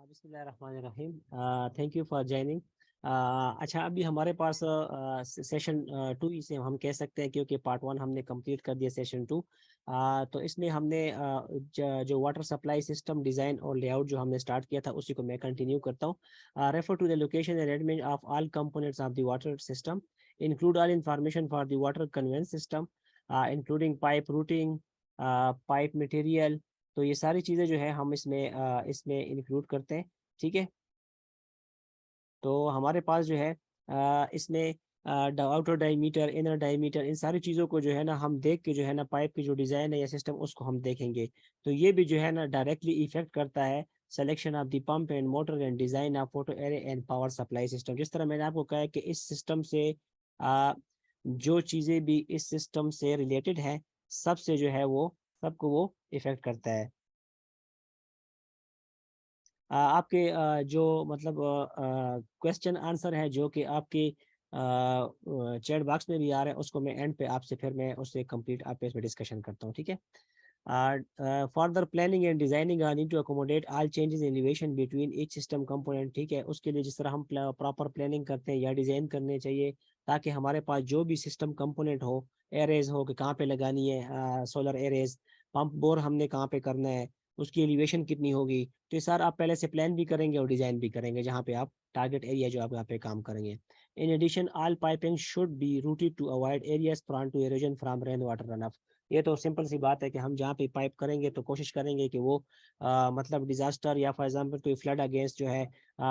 बिस्मिल्लाहिर्रहमानिर्रहीम। Thank you for joining. अच्छा, अभी हमारे पास सेशन 2 इसे हम कह सकते हैं, क्योंकि पार्ट 1 हमने कंप्लीट कर दिया। सेशन 2 तो इसमें हमने जो वाटर सप्लाई सिस्टम डिज़ाइन और लेआउट जो हमने स्टार्ट किया था उसी को मैं कंटिन्यू करता हूँ। Refer to the location and arrangement of all components of the water system, include all information for the water conveyance system, including pipe routing, pipe material. तो ये सारी चीज़ें जो है हम इसमें इंक्लूड करते हैं। ठीक है, तो हमारे पास जो है इसमें आउटर डायमीटर, इनर डायमीटर, इन सारी चीज़ों को जो है ना हम देख के जो है ना पाइप की जो डिज़ाइन है या सिस्टम उसको हम देखेंगे। तो ये भी जो है ना डायरेक्टली इफेक्ट करता है selection of the pump and motor and design of photo array and power supply system. जिस तरह मैंने आपको कहा है कि इस सिस्टम से जो चीज़ें भी इस सिस्टम से रिलेटेड है सबसे जो है वो सबको वो इफेक्ट करता है। आपके जो मतलब क्वेश्चन आंसर है जो कि आपके चैट बॉक्स में भी आ रहा है, उसको मैं एंड पे आपसे फिर मैं उससे कंप्लीट आप पे इसमें डिस्कशन करता हूँ। ठीक है, further planning and designing are need to accommodate all changes in elevation between each system component. ठीक है, उसके लिए जिस तरह हम प्रॉपर प्लानिंग करते हैं या डिजाइन करने चाहिए ताकि हमारे पास जो भी सिस्टम कंपोनेंट हो, एरेज हो कि कहाँ पे लगानी है, सोलर एरेज, पंप बोर हमने कहाँ पे करना है, उसकी एलिवेशन कितनी होगी। तो ये सारा आप पहले से प्लान भी करेंगे और डिजाइन भी करेंगे जहाँ पे आप टारगेट एरिया जो आप यहाँ पे काम करेंगे। In addition all piping should be routed to avoid areas prone to erosion from rain water run off. ये तो सिंपल सी बात है कि हम जहाँ पे पाइप करेंगे तो कोशिश करेंगे कि वो मतलब डिजास्टर या फॉर एग्जांपल कोई फ्लड अगेंस्ट जो है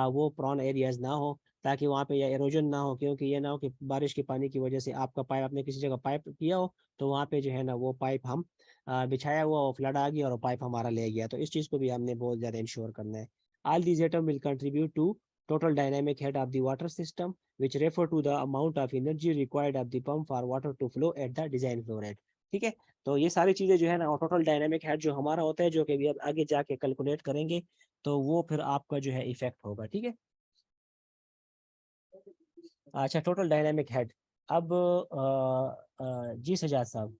वो प्रॉन एरियाज ना हो, ताकि वहाँ पे या इरोजन ना हो। क्योंकि ये ना हो कि बारिश के पानी की वजह से आपका पाइप, आपने किसी जगह पाइप किया हो तो वहाँ पे जो है ना वो पाइप हम बिछाया हुआ फ्लड आ गया और पाइप हमारा ले गया। तो इस चीज़ को भी हमने बहुत ज़्यादा इंश्योर करना है। All these item will contribute to total dynamic head of the water system, which refer to the amount of energy required of the pump for water to flow at the design flow rate। ठीक है, तो ये सारी चीजें जो है ना total dynamic head जो हमारा होता है, जो कि भी अब आगे जाके कैलकुलेट करेंगे तो वो फिर आपका जो है इफेक्ट होगा। ठीक है, अच्छा, टोटल डायनामिक हेड। अब जी सजाद साहब।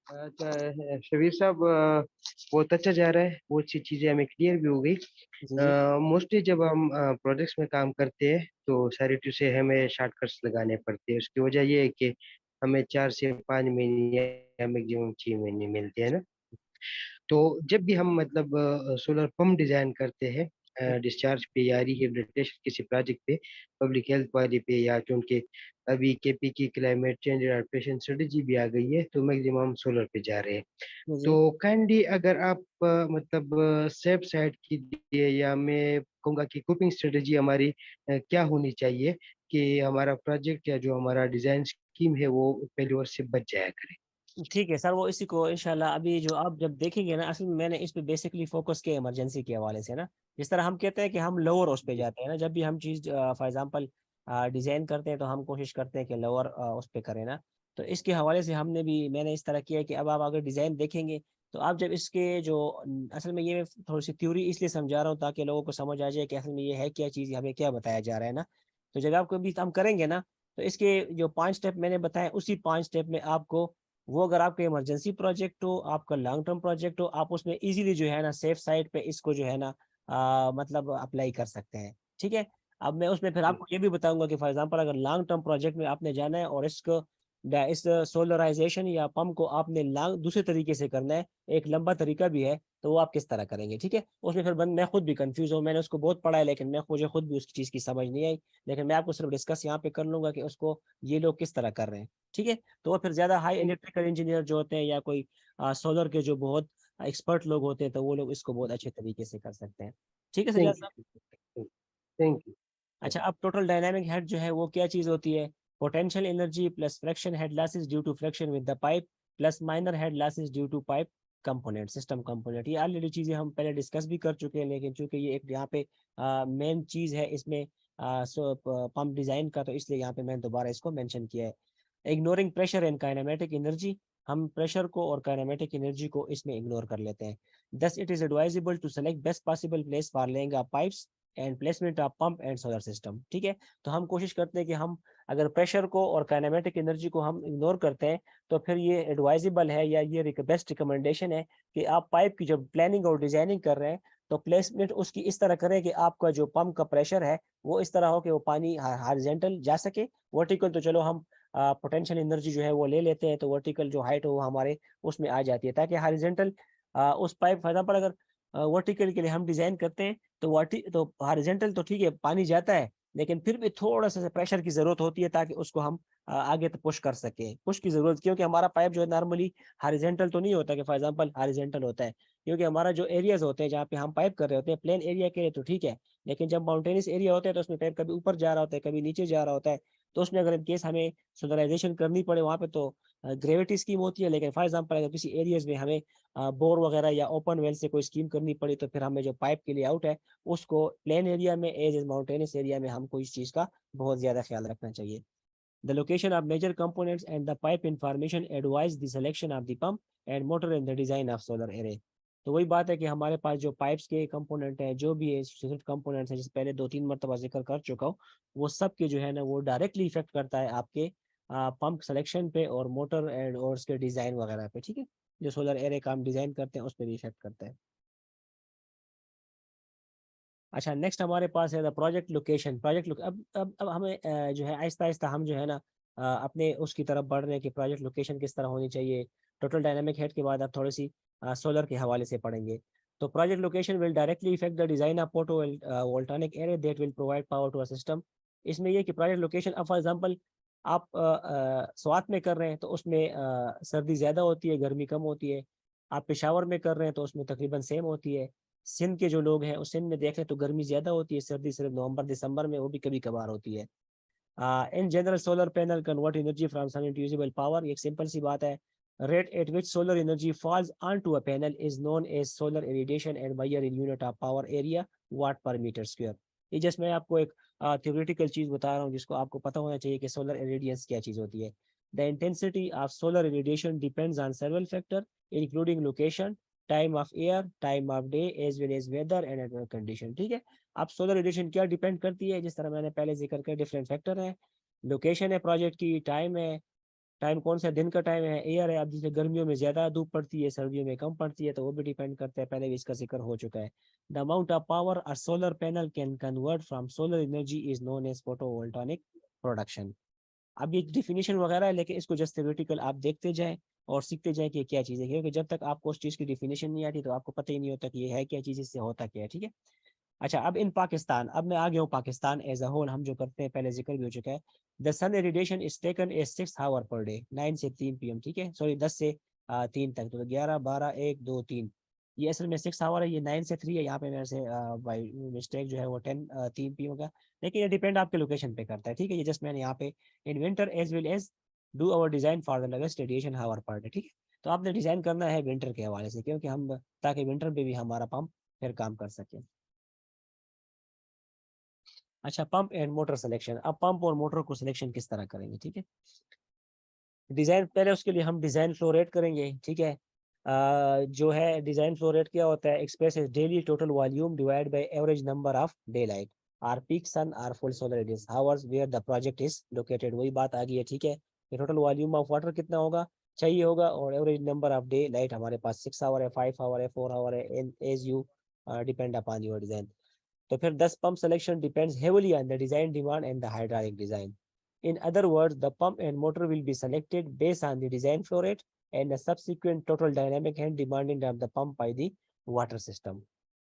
अच्छा शबीर साहब, बहुत अच्छा जा रहा है। बहुत सी चीज़ें हमें क्लियर भी हो गई। जी जी मोस्टली जब हम प्रोजेक्ट्स में काम करते हैं तो सारी चीज़ें हमें शॉर्टकट्स लगाने पड़ते हैं। उसकी वजह ये है कि हमें 4 से 5 महीने या मैक्सिमम 6 महीने मिलते हैं ना। तो जब भी हम मतलब सोलर पंप डिजाइन करते हैं डिस्चार्ज पे या रिहेबिलिटेशन किसी प्रोजेक्ट पे, पब्लिक हेल्थ वाले पे, या क्योंकि अभी केपी की क्लाइमेट चेंज एडेप्टेशन स्ट्रेटेजी भी आ गई है तो मैक्सिमम हम सोलर पे जा रहे हैं। जी जी। तो काइंडली अगर आप मतलब सेफ साइड की दिए, या मैं कहूँगा कि कोपिंग स्ट्रेटेजी हमारी क्या होनी चाहिए कि हमारा प्रोजेक्ट या जो हमारा डिजाइन स्कीम है वो फेल्योर से बच जाया करे। ठीक है सर, वो इसी को इंशाल्लाह अभी जो आप जब देखेंगे ना, असल में मैंने इस पे बेसिकली फोकस किया इमरजेंसी के हवाले से ना। जिस तरह हम कहते हैं कि हम लोअर उस पे जाते हैं ना, जब भी हम चीज़ फॉर एग्जांपल डिज़ाइन करते हैं तो हम कोशिश करते हैं कि लोअर उस पे करें ना। तो इसके हवाले से मैंने इस तरह किया है कि अब आप अगर डिज़ाइन देखेंगे तो आप जब इसके जो असल में ये मैं थोड़ी सी थ्योरी इसलिए समझा रहा हूँ ताकि लोगों को समझ आ जाए कि असल में ये है क्या चीज़, हमें क्या बताया जा रहा है ना। तो जब आपको भी हम करेंगे ना, तो इसके जो 5 स्टेप मैंने बताए उसी 5 स्टेप में आपको वो, अगर आपका इमरजेंसी प्रोजेक्ट हो, आपका लॉन्ग टर्म प्रोजेक्ट हो, आप उसमें इजीली जो है ना सेफ साइड पे इसको जो है ना मतलब अप्लाई कर सकते हैं। ठीक है, अब मैं उसमें फिर आपको ये भी बताऊंगा कि फॉर एग्जांपल अगर लॉन्ग टर्म प्रोजेक्ट में आपने जाना है और इसको इस सोलराइजेशन या पंप को आपने लॉन्ग दूसरे तरीके से करना है, एक लंबा तरीका भी है, तो वो आप किस तरह करेंगे। ठीक है, उसमें फिर मैं खुद भी कंफ्यूज हूँ, मैंने उसको बहुत पढ़ा है लेकिन मुझे खुद भी उसकी चीज़ की समझ नहीं आई। लेकिन मैं आपको सिर्फ डिस्कस यहाँ पे कर लूंगा कि उसको ये लोग किस तरह कर रहे हैं। ठीक है, तो वो फिर ज्यादा हाई इलेक्ट्रिकल इंजीनियर जो होते हैं या कोई सोलर के जो बहुत एक्सपर्ट लोग होते हैं तो वो लोग इसको बहुत अच्छे तरीके से कर सकते हैं। ठीक है सजाद थैंक साहब। यू। Thank you. अच्छा, अब टोटल डायनामिक हेड जो है वो क्या चीज होती है? Potential energy plus fraction head losses due to fraction with the pipe plus minor head losses due to pipe component, system component. ये ऑलरेडी चीजें हम पहले डिस्कस भी कर चुके हैं, लेकिन चूंकि ये एक यहाँ पे मेन चीज है इसमें पंप डिजाइन का, तो इसलिए यहाँ पे मैंने दोबारा इसको मेंशन किया है। Ignoring pressure and kinematic energy, हम प्रेशर को और काइनेमेटिक एनर्जी को इसमें इग्नोर कर लेते हैं। Thus it is advisable to select best possible place for laying a pipes and placement of pump and solar system. ठीक है, तो हम कोशिश करते हैं कि हम अगर प्रेशर को और काइनेमेटिक एनर्जी को हम इग्नोर करते हैं तो फिर ये एडवाइजेबल है या ये बेस्ट रिकमेंडेशन है कि आप पाइप की जब प्लानिंग और डिजाइनिंग कर रहे हैं तो प्लेसमेंट उसकी इस तरह करें कि आपका जो पंप का प्रेशर है वो इस तरह हो कि वो पानी हॉरिजॉन्टल जा सके। वर्टिकल तो चलो हम पोटेंशियल एनर्जी जो है वो ले लेते हैं, तो वर्टिकल जो हाइट हो वो हमारे उसमें आ जाती है, ताकि हॉरिजॉन्टल उस पाइप फॉर एग्जांपल अगर वर्टिकल के लिए हम डिजाइन करते हैं तो हॉरिजॉन्टल तो ठीक है पानी जाता है, लेकिन फिर भी थोड़ा सा प्रेशर की जरूरत होती है ताकि उसको हम आगे तो पुश कर सके। पुश की जरूरत क्योंकि हमारा पाइप जो है नॉर्मली हॉरिजॉन्टल तो नहीं होता कि फॉर एग्जांपल हॉरिजॉन्टल होता है, क्योंकि हमारा जो एरियाज होते हैं जहाँ पे हम पाइप कर रहे होते हैं प्लेन एरिया के लिए तो ठीक है, लेकिन जब माउंटेनियस एरिया होता है तो उसमें पाइप कभी ऊपर जा रहा होता है कभी नीचे जा रहा होता है, तो उसमें अगर इन केस हमें सोलराइजेशन करनी पड़े वहाँ पे तो ग्रेविटी स्कीम होती है। लेकिन फॉर एग्जांपल अगर किसी एरियाज में हमें बोर वगैरह या ओपन वेल से कोई स्कीम करनी पड़ी तो फिर हमें जो पाइप के लिए आउट है उसको प्लेन एरिया में एज माउंटेनियस एरिया में हमको इस चीज का बहुत ज्यादा ख्याल रखना चाहिए। The location of major components and the pipe information advise the selection of the pump and motor in the design of solar array। तो वही बात है कि हमारे पास जो पाइप्स के कंपोनेंट हैं जो भी है कंपोनेंट्स हैं, जिस पहले 2-3 मरतबा जिक्र कर चुका हूँ, वो सब के जो है ना वो डायरेक्टली इफेक्ट करता है आपके पंप सिलेक्शन पे और मोटर एंड और उसके डिजाइन वगैरह पे। ठीक है, जो सोलर एरे का हम डिजाइन करते हैं उस पर भी इफेक्ट करता है। अच्छा, नेक्स्ट हमारे पास है द प्रोजेक्ट लोकेशन। अब हमें जो है आहिस्ता आहिस्ता हम जो है ना अपने उसकी तरफ बढ़ रहे हैं कि प्रोजेक्ट लोकेशन किस तरह होनी चाहिए। टोटल डायनामिक हेड के बाद आप थोड़ी सी सोलर के हवाले से पढ़ेंगे। तो project location will directly effect the design of photo voltaic array that will provide power to a system. इसमें ये कि प्रोजेक्ट लोकेशन अब फॉर एग्जांपल आप स्वात में कर रहे हैं तो उसमें सर्दी ज़्यादा होती है गर्मी कम होती है। आप पेशावर में कर रहे हैं तो उसमें तकरीबन सेम होती है। सिंध के जो लोग हैं उस सिंध में देख लें तो गर्मी ज्यादा होती है, सर्दी सिर्फ नवंबर दिसंबर में वो भी कभी कभार होती है। In general solar panel convert energy from sun into usable power. एक सिंपल सी बात है, rate at which solar energy falls on to a panel is known as solar irradiation and measure in unit of power area watt per metre square. ये just मैं आपको एक theoretical चीज बता रहा हूँ जिसको आपको पता होना चाहिए कि सोलर इरिडियंस क्या चीज होती है। The intensity of solar irradiation depends on several factor including location, time of year, time of day as well as weather and other condition. ठीक है, अब सोलर रेडिएशन क्या डिपेंड करती है, जिस तरह मैंने पहले जिक्र किया डिफरेंट फैक्टर है। लोकेशन है प्रोजेक्ट की, टाइम है, टाइम कौन सा दिन का टाइम है, एयर है, अब जैसे गर्मियों में ज्यादा धूप पड़ती है सर्दियों में कम पड़ती है तो वो भी डिपेंड करता है, पहले भी इसका जिक्र हो चुका है। The amount of power a solar panel can convert from solar energy is known as photovoltaic production. अब ये डिफिनेशन वगैरह है लेकिन इसको जस्ट थ्योरेटिकल आप देखते जाएं और सीखते जाएं कि क्या चीज़ है, क्योंकि जब तक आपको उस चीज़ की डिफिनेशन नहीं आती तो आपको पता ही नहीं होता कि ये है क्या चीज़, इससे होता क्या है। ठीक है, अच्छा अब इन पाकिस्तान, अब मैं आ गया हूँ पाकिस्तान एज अ होल। हम जो करते हैं पहले जिक्र भी हो चुका है। The sun radiation is taken a 6 hour per day 9 से 3 PM। ठीक है, सॉरी 10 से 3 तक, तो 11 12 1 2 3, ये असल में 6 आवर है, ये 9 से 3 है, यहाँ पे मेरे से बाई मिस्टेक जो है वो 3 PM का, लेकिन ये डिपेंड आपके लोकेशन पे करता है। ठीक है, ये जस्ट मैंने यहाँ पे in winter as well as do our design for the latest radiation hour per day. ठीक है, तो आपने डिजाइन करना है विंटर के हवाले से क्योंकि हम ताकि विंटर में भी हमारा पंप फिर काम कर सके। अच्छा, पंप एंड मोटर सिलेक्शन। अब पंप और मोटर को सिलेक्शन किस तरह करेंगे। ठीक है, डिजाइन पहले उसके लिए हम डिजाइन फ्लो रेट करेंगे। ठीक है, जो है डिजाइन फ्लो रेट क्या होता है, express is daily total volume divide by average number of daylight or peak sun or full solar radius hours where the project is located. वही बात आ गई है। ठीक है, टोटल वॉल्यूम ऑफ वाटर कितना होगा चाहिए होगा और average number of day light हमारे पास 6 आवर है, 5 आवर है, 4 आवर है, as you depend upon your design. तो फिर 10 pump selection depends heavily on the design demand and the hydraulic design. In other words, the pump and motor will be selected based on the design flow rate and the subsequent total dynamic and demanding of the pump by the water system.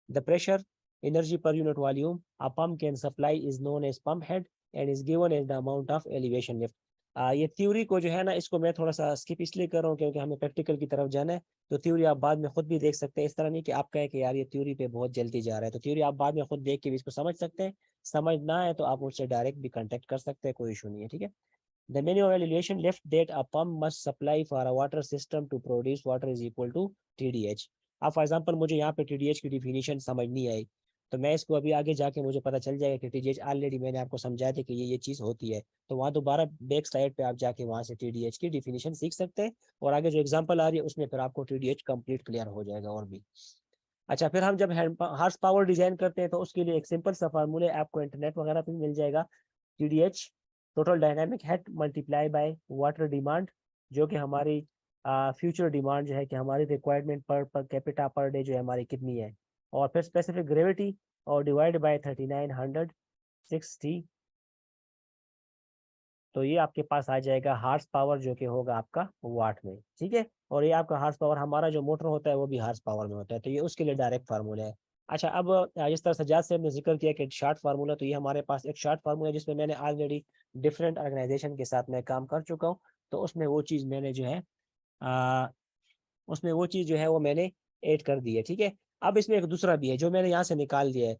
The pressure, energy per unit volume a pump can supply is known as pump head and is given as the amount of elevation lift. ये theory को जो है ना इसको मैं थोड़ा सा skip इसलिए कर रहा हूँ क्योंकि हमें प्रैक्टिकल की तरफ जाना है। तो थ्योरी आप बाद में खुद भी देख सकते हैं, इस तरह नहीं कि आप कहें कि यार ये थ्योरी पे बहुत जल्दी जा रहा है, तो थ्योरी आप बाद में खुद देख के भी इसको समझ सकते हैं। समझ ना है तो आप मुझसे डायरेक्ट भी कांटेक्ट कर सकते हैं, कोई इशू नहीं है। ठीक है, the menu elevation left that a pump must supply for a water system to produce water is equal to TDH। अब फॉर एग्जांपल मुझे यहाँ पे TDH की डिफिनीशन समझ नहीं आई तो मैं इसको अभी आगे जाके मुझे पता चल जाएगा कि TDH ऑलरेडी मैंने आपको समझाया था कि ये चीज़ होती है, तो वहाँ दोबारा बैक साइड पे आप जाके वहाँ से TDH की डिफिनीशन सीख सकते हैं और आगे जो एग्जांपल आ रही है उसमें फिर आपको TDH कंप्लीट क्लियर हो जाएगा और भी। अच्छा, फिर हम जब हार्स पावर डिजाइन करते हैं तो उसके लिए एक सिंपल सा फार्मूला आपको इंटरनेट वगैरह पे मिल जाएगा। TDH, total dynamic head multiply by water demand, जो कि हमारी फ्यूचर डिमांड जो है कि हमारी requirement per capita per day जो है हमारी कितनी है, और फिर स्पेसिफिक ग्रेविटी और डिवाइड बाय 3960। तो ये आपके पास आ जाएगा हार्स पावर जो कि होगा आपका वाट में, ठीक है। और ये आपका हार्स पावर, हमारा जो मोटर होता है वो भी हार्स पावर में होता है, तो ये उसके लिए डायरेक्ट फार्मूला है। अच्छा, अब जिस तरह सजाद से हमने जिक्र किया कि शार्ट फार्मूला, तो ये हमारे पास एक शार्ट फार्मूला है जिसमें मैंने ऑलरेडी डिफरेंट ऑर्गेनाइजेशन के साथ मैं काम कर चुका हूँ। तो उसमें वो चीज़ मैंने जो है आ, उसमें वो चीज़ जो है वो मैंने ऐड कर दी है, ठीक है। अब इसमें एक दूसरा भी है जो मैंने यहाँ से निकाल दिया है।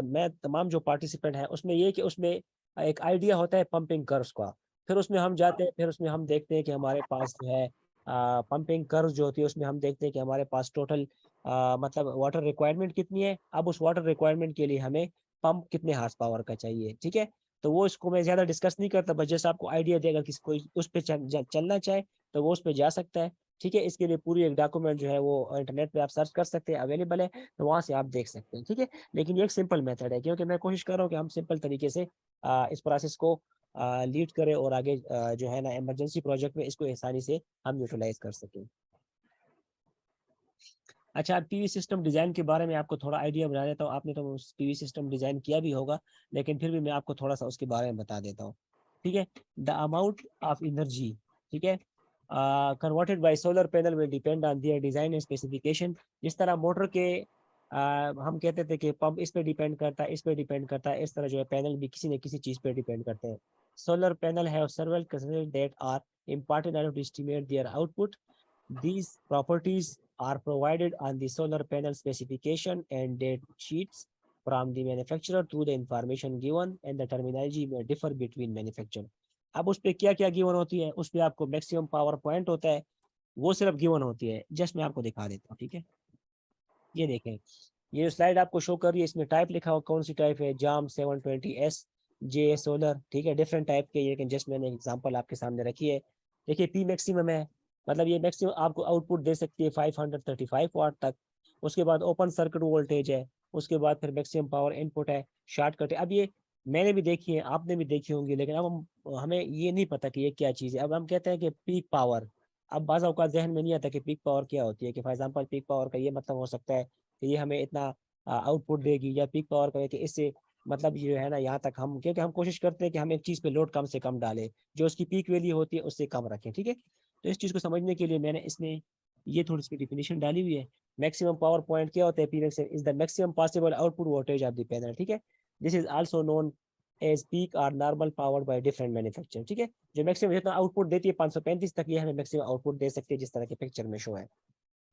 मैं तमाम जो पार्टिसिपेंट हैं उसमें ये कि उसमें एक आइडिया होता है पंपिंग कर्व्स का। फिर उसमें हम जाते हैं, फिर उसमें हम देखते हैं कि हमारे पास जो है पंपिंग कर्व जो होती है उसमें हम देखते हैं कि हमारे पास टोटल मतलब वाटर रिक्वायरमेंट कितनी है। अब उस वाटर रिक्वायरमेंट के लिए हमें पंप कितने हार्स पावर का चाहिए, ठीक है। तो वो इसको मैं ज्यादा डिस्कस नहीं करता, बस जैसे आपको आइडिया देगा कि कोई उस पर चलना चाहे तो वो उस पर जा सकता है, ठीक है। इसके लिए पूरी एक डॉक्यूमेंट जो है वो इंटरनेट पे आप सर्च कर सकते हैं, अवेलेबल है, तो वहां से आप देख सकते हैं, ठीक है। लेकिन ये एक सिंपल मेथड है, क्योंकि मैं कोशिश कर रहा हूँ कि हम सिंपल तरीके से इस प्रोसेस को लीड करें और आगे जो है ना इमरजेंसी प्रोजेक्ट में इसको आसानी से हम यूटिलाइज कर सकें। अच्छा, पीवी सिस्टम डिजाइन के बारे में आपको थोड़ा आइडिया बना देता हूँ। आपने तो पीवी सिस्टम डिजाइन किया भी होगा, लेकिन फिर भी मैं आपको थोड़ा सा उसके बारे में बता देता हूँ, ठीक है। द अमाउंट ऑफ एनर्जी, ठीक है, converted by solar panel will depend on their design and specification. जिस तरह मोटर के हम कहते थे कि पंप इस पे डिपेंड करता है, इस पे डिपेंड करता है, इस तरह जो है पैनल भी किसी न किसी चीज पे डिपेंड करते हैं। Solar panel have several constraints that are important to estimate their output. These properties are provided on the solar panel specification and date sheets from the manufacturer through the information given, and the terminology may differ between manufacturer. अब उस पे क्या क्या given होती है, उस पे आपको मैक्सिमम पावर पॉइंट होता है, वो सिर्फ गिवन होती है। जस्ट मैं आपको दिखा देता हूँ, ठीक है। ये देखें, ये जो स्लाइड आपको शो कर रही है इसमें टाइप लिखा हुआ कौन सी टाइप है, जाम 720S जे सोलर, ठीक है। डिफरेंट टाइप के, लेकिन जस्ट मैंने एग्जांपल आपके सामने रखी है। देखिए पी मैक्सिमम है, मतलब ये मैक्सिमम आपको आउटपुट दे सकती है 535 वाट तक। उसके बाद ओपन सर्किट वोल्टेज है, उसके बाद फिर मैक्सिमम पावर इनपुट है, शॉर्टकट है। अब ये मैंने भी देखी है, आपने भी देखी होंगी, लेकिन अब हमें ये नहीं पता कि ये क्या चीज़ है। अब हम कहते हैं कि पीक पावर, अब बाज़ औक़ात ज़हन में नहीं आता कि पीक पावर क्या होती है, कि फॉर एग्जांपल पीक पावर का ये मतलब हो सकता है कि ये हमें इतना आउटपुट देगी, या पीक पावर का कि इससे मतलब ये है ना यहाँ तक हम, क्योंकि हम कोशिश करते हैं कि हम एक चीज़ पे लोड कम से कम डालें, जो उसकी पीक वैल्यू होती है उससे कम रखें, ठीक है। तो इस चीज़ को समझने के लिए मैंने इसमें ये थोड़ी सी डिफिनेशन डाली हुई है। मैक्सिमम पावर पॉइंट क्या होता है, P maximum is the maximum possible output voltage of the panel, ठीक है। This is also known as peak और normal power by different manufacture, ठीक है। जो मैक्सिमम जितना आउटपुट देती है 535 तक, ये हमें मैक्सिमम आउटपुट दे सकती है जिस तरह के पिक्चर में शो है।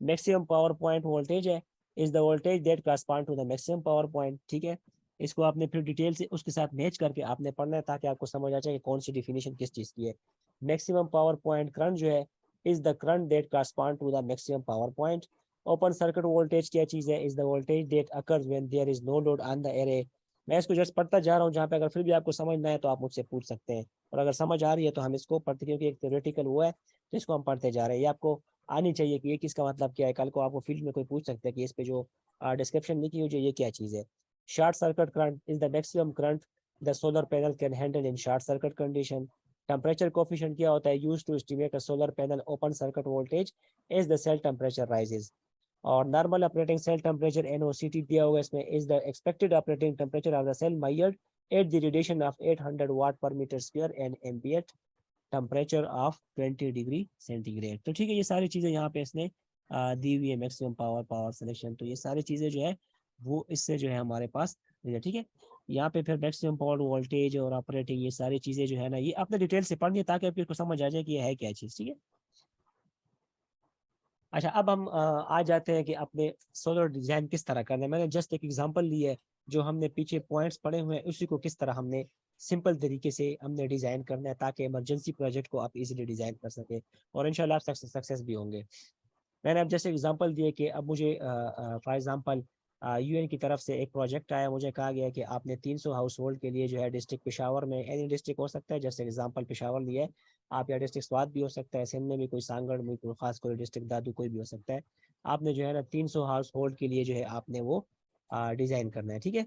मैक्सिमम पावर पॉइंट वोल्टेज है, is the voltage that correspond to the maximum power point, ठीक है। इसको आपने फिर डिटेल से उसके साथ मैच करके आपने पढ़ना है, ताकि आपको समझ आ जाए कि कौन सी डिफिनेशन किस चीज़ की है। मैक्सिमम पावर पॉइंट करंट जो है, is the current that correspond to the maximum power point. Open circuit voltage क्या चीज़ है, is the voltage that occurs when there is no load on the array. मैं इसको जस्ट पढ़ता जा रहा हूँ, जहाँ पे अगर फिर भी आपको समझना है तो आप मुझसे पूछ सकते हैं, और अगर समझ आ रही है तो हम इसको पढ़ते, क्योंकि एक थ्योरेटिकल वो है तो इसको हम पढ़ते जा रहे हैं। ये आपको आनी चाहिए कि ये किसका मतलब क्या है। कल को आपको फील्ड में कोई पूछ सकता है कि इस पे जो डिस्क्रिप्शन लिखी हुई है ये क्या चीज़ है। Short circuit current is the maximum current the solar panel can handle in short circuit condition. Temperature coefficient क्या होता है, use to estimate a solar panel open circuit voltage as the cell temperature rises. और normal operating cell temperature NOCT दिया हुआ इसमें, is the expected operating temperature of the cell measured at the radiation of 800 watt per metre square and ambient temperature of 20 degree centigrade. तो ठीक है, ये सारी चीज़ें यहाँ पे इसने दी हुई है। मैक्सिमम पावर, पावर सिलेक्शन, तो ये सारी चीज़ें जो है वो इससे जो है हमारे पास, ठीक है। यहाँ पे फिर मैक्सिमम पावर वोल्टेज और ऑपरेटिंग, ये सारी चीज़ें जो है ना ये आपने डिटेल से पढ़नी है, ताकि आपको समझ आ जाए कि ये है क्या चीज़, ठीक है। अच्छा, अब हम आ जाते हैं कि अपने सोलर डिजाइन किस तरह करना है। मैंने जस्ट एक एग्जांपल ली है, जो हमने पीछे पॉइंट्स पढ़े हुए हैं उसी को किस तरह हमने सिंपल तरीके से हमने डिजाइन करना है, ताकि इमरजेंसी प्रोजेक्ट को आप इजीली डिजाइन कर सके और इंशाल्लाह आप सक्सेस भी होंगे। मैंने अब जैसे एग्जांपल दिए कि अब मुझे फॉर एग्जांपल UN की तरफ से एक प्रोजेक्ट आया, मुझे कहा गया कि आपने 300 हाउस होल्ड के लिए जो है डिस्ट्रिक्ट पेशावर में, एनी डिस्ट्रिक्ट हो सकता है, जैसे एग्जांपल पेशावर लिया है, आप या डिस्ट्रिक्ट स्वात भी हो सकता है, सिंध में भी कोई सांगड़ में कोई खास कोई डिस्ट्रिक्ट दादू कोई भी हो सकता है। आपने जो है ना 300 हाउस होल्ड के लिए जो है आपने वो डिजाइन करना है, ठीक है।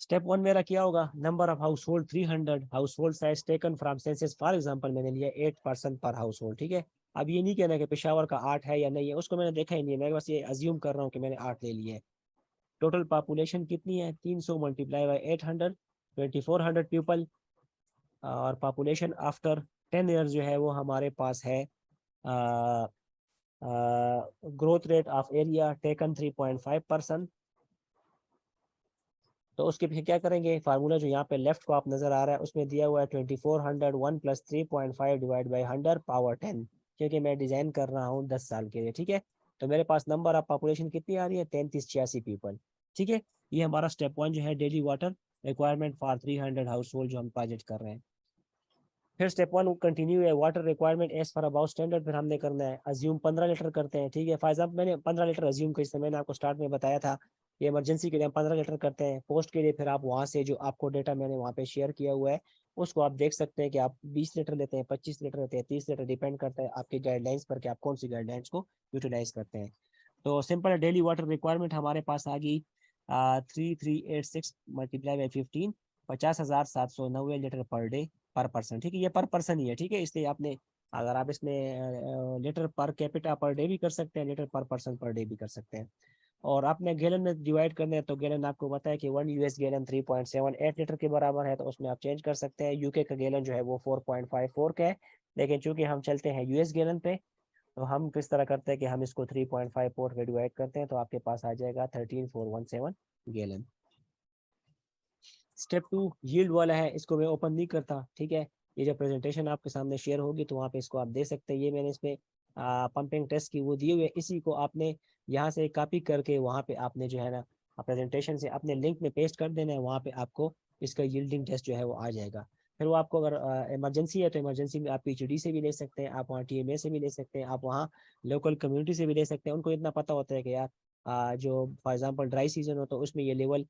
स्टेप 1 मेरा क्या होगा, number of house hold 300, house hold size taken from census, for example मैंने लिया 8 पर्सन पर हाउस होल्ड, ठीक है। अब ये नहीं कहना कि पेशावर का 8 है या नहीं है, उसको मैंने देखा ही नहीं है, मैं बस ये अज्यूम कर रहा हूँ कि मैंने 8 ले लिए। टोटल पॉपुलेशन कितनी है, 300 मल्टीप्लाई बाई 800, 2400 पीपल। और पॉपुलेशन आफ्टर 10 ईयर्स जो है वो हमारे पास है, growth rate of area taken 3.5%। तो उसके पीछे क्या करेंगे, फार्मूला जो यहाँ पे लेफ्ट को आप नजर आ रहा है उसमें दिया हुआ है 2400 1 + 3.5 डिवाइड बाई 100 पावर 10, क्योंकि मैं डिजाइन कर रहा हूँ 10 साल के लिए, ठीक है। तो मेरे पास नंबर ऑफ पॉपुलेशन कितनी आ रही है, 3386 पीपल, ठीक है। ये हमारा स्टेप 1 जो है, daily water requirement for 300 household जो हम प्रोजेक्ट कर रहे हैं। फिर स्टेप 1 कंटिन्यू है, water requirement as for about standard, फिर हमने करना है अज्यूम 15 लीटर करते हैं, ठीक है। फॉर एग्जाम्पल मैंने 15 लीटर अज्यूम कर, इससे मैंने आपको स्टार्ट में बताया था, ये इमरजेंसी के लिए हम 15 लीटर करते हैं। पोस्ट के लिए फिर आप वहाँ से जो आपको डेटा मैंने वहाँ पे शेयर किया हुआ है उसको आप देख सकते हैं कि आप 20 लीटर लेते हैं, 25 लीटर लेते हैं, 30 लीटर, डिपेंड करता है आपकी गाइडलाइंस पर कि आप कौन सी गाइडलाइंस को यूटिलाइज करते हैं। तो सिंपल डेली वाटर रिक्वायरमेंट हमारे पास आ गई 3386 multiply by 15, 50,790 litre per day पर पर्सन, ठीक है। ये पर पर्सन ही है, ठीक है, इसलिए आपने अगर आप इसमें litre per capita per day भी कर सकते हैं, लीटर पर पर्सन पर डे भी कर सकते हैं। और आपने गैलन में डिवाइड करना है, तो गैलन आपको पता है कि 1 US गैलन 3.78 लीटर के बराबर है, तो उसमें आप चेंज कर सकते हैं। यूके का गैलन जो है वो 4.54 का है, लेकिन चूंकि हम चलते हैं US गैलन पे, तो हम किस तरह करते हैं कि हम इसको 3.54 पे डिवाइड करते हैं, तो आपके पास आ जाएगा 13417 गैलन। स्टेप 2 यील्ड वाला है, इसको मैं ओपन नहीं करता, ठीक है। ये जब प्रेजेंटेशन आपके सामने शेयर होगी तो वहाँ पे इसको आप दे सकते हैं। ये मैंने इसमें पंपिंग टेस्ट की वो दिए हुए, इसी को आपने यहाँ से कॉपी करके वहाँ पे आपने जो है ना प्रेजेंटेशन से अपने लिंक में पेस्ट कर देना है, वहाँ पे आपको इसका यील्डिंग टेस्ट जो है वो आ जाएगा। फिर वो आपको अगर इमरजेंसी है तो इमरजेंसी में आप PhD से भी ले सकते हैं, आप वहाँ TMA से भी ले सकते हैं, आप वहाँ लोकल कम्युनिटी से भी ले सकते हैं। उनको इतना पता होता है कि यार जो फॉर एग्जाम्पल ड्राई सीजन हो तो उसमें ये लेवल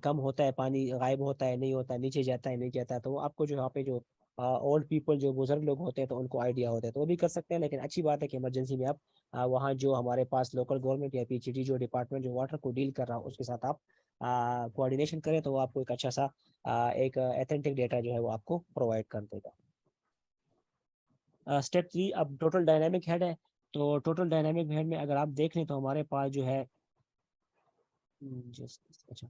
कम होता है, पानी गायब होता है, नहीं होता, नीचे जाता है, नहीं जाता, तो वो आपको जो यहाँ पे जो ओल्ड पीपल जो बुजुर्ग लोग होते हैं तो उनको आइडिया होता है, तो वो भी कर सकते हैं। लेकिन अच्छी बात है कि इमरजेंसी में आप वहाँ जो हमारे पास लोकल गवर्नमेंट या PhD जो डिपार्टमेंट जो वाटर को डील कर रहा हो उसके साथ आप कोऑर्डिनेशन करें, तो वो आपको एक अच्छा सा एक एथेंटिक डेटा जो है वो आपको प्रोवाइड कर देगा। स्टेप 3 अब टोटल डायनामिक हेड है। तो टोटल डायनामिक हेड में अगर आप देख लें तो हमारे पास जो है जस्ट अच्छा,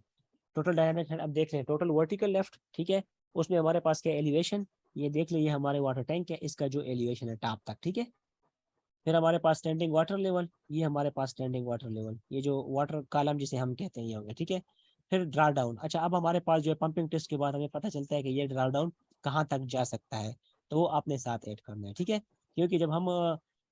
टोटल डायनामिक हेड अब देख लें, टोटल वर्टिकल लेफ्ट, ठीक है। उसमें हमारे पास क्या एलिवेशन, ये देख लीजिए हमारे वाटर टैंक है, इसका जो एलिवेशन है टॉप तक, ठीक है। फिर हमारे पास स्टैंडिंग वाटर लेवल, ये हमारे पास स्टैंडिंग वाटर लेवल, ये जो वाटर कॉलम जिसे हम कहते हैं ये हो गया, ठीक है। फिर ड्रा डाउन, अच्छा अब हमारे पास जो है पंपिंग टेस्ट के बाद हमें पता चलता है कि ये ड्रा डाउन कहाँ तक जा सकता है, तो वो आपने साथ ऐड करना है, ठीक है। क्योंकि जब हम